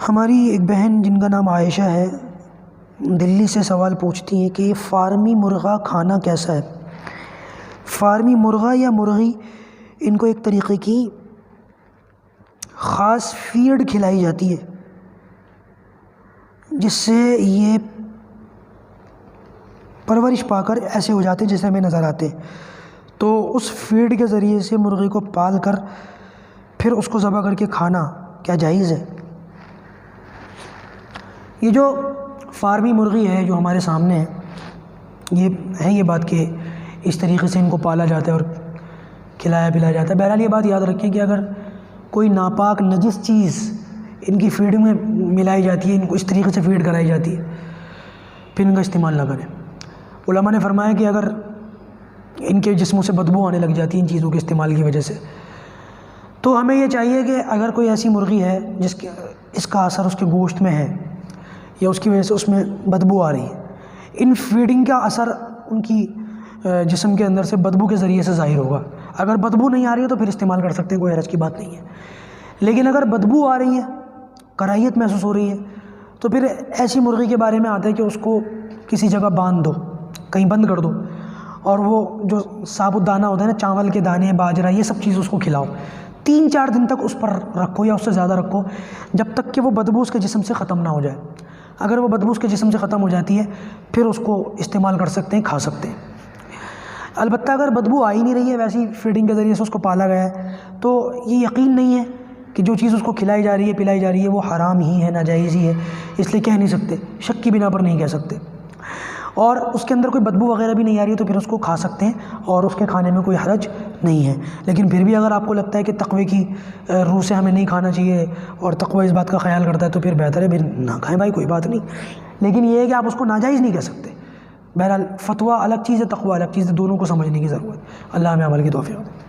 ہماری ایک بہن جن کا نام عائشہ ہے، دلی سے سوال پوچھتی ہیں کہ فارمی مرغہ کھانا کیسا ہے؟ فارمی مرغہ یا مرغی، ان کو ایک طریقے کی خاص فیڈ کھلائی جاتی ہے جس سے یہ پرورش پا کر ایسے ہو جاتے ہیں جیسے ہمیں نظر آتے ہیں۔ تو اس فیڈ کے ذریعے سے مرغی کو پال کر پھر اس کو ذبح کر کے کھانا کیا جائز ہے؟ یہ جو فارمی مرغی ہے جو ہمارے سامنے ہے، یہ بات کہ اس طریقے سے ان کو پالا جاتا ہے اور کھلایا پلایا جاتا ہے۔ بہرحال یہ بات یاد رکھیں کہ اگر کوئی ناپاک نجس چیز ان کی فیڈ میں ملائی جاتی ہے، ان کو اس طریقے سے فیڈ کرائی جاتی ہے، پھر ان کا استعمال نہ کریں۔ علماء نے فرمایا کہ اگر ان کے جسموں سے بدبو آنے لگ جاتی ہے ان چیزوں کے استعمال کی وجہ سے، تو ہمیں یہ چاہیے کہ اگر کوئی ایسی مرغی ہے اس کا اثر اس کے گوشت میں ہے یا اس کی وجہ سے اس میں بدبو آ رہی ہے، ان فیڈنگ کا اثر ان کی جسم کے اندر سے بدبو کے ذریعے سے ظاہر ہوگا۔ اگر بدبو نہیں آ رہی ہے تو پھر استعمال کر سکتے ہیں، کوئی حرج کی بات نہیں ہے۔ لیکن اگر بدبو آ رہی ہے، کراہیت محسوس ہو رہی ہے، تو پھر ایسی مرغی کے بارے میں آتا ہے کہ اس کو کسی جگہ باندھ دو، کہیں بند کر دو، اور وہ جو ثابت دانہ ہوتا ہے نا، چاول کے دانے، باجرہ، یہ سب چیز اس کو کھلاؤ۔ 3-4 دن تک اس پر رکھو یا اس سے زیادہ رکھو، جب تک کہ وہ بدبو اس کے جسم سے ختم نہ ہو جائے۔ اگر وہ بدبو اس کے جسم سے ختم ہو جاتی ہے پھر اس کو استعمال کر سکتے ہیں، کھا سکتے ہیں۔ البتہ اگر بدبو آ ہی نہیں رہی ہے، ویسی فیڈنگ کے ذریعے سے اس کو پالا گیا ہے، تو یہ یقین نہیں ہے کہ جو چیز اس کو کھلائی جا رہی ہے، پلائی جا رہی ہے، وہ حرام ہی ہے، ناجائز ہی ہے، اس لیے کہہ نہیں سکتے، شک کی بنا پر نہیں کہہ سکتے۔ اور اس کے اندر کوئی بدبو وغیرہ بھی نہیں آ رہی ہے تو پھر اس کو کھا سکتے ہیں اور اس کے کھانے میں کوئی حرج نہیں ہے۔ لیکن پھر بھی اگر آپ کو لگتا ہے کہ تقوی کی روح سے ہمیں نہیں کھانا چاہیے اور تقوی اس بات کا خیال کرتا ہے تو پھر بہتر ہے پھر نہ کھائیں بھائی، کوئی بات نہیں۔ لیکن یہ ہے کہ آپ اس کو ناجائز نہیں کہہ سکتے۔ بہرحال فتویٰ الگ چیز ہے، تقوی الگ چیز ہے، دونوں کو سمجھنے کی ضرورت ہے۔ اللہ ہمیں عمل کی توفیق دے۔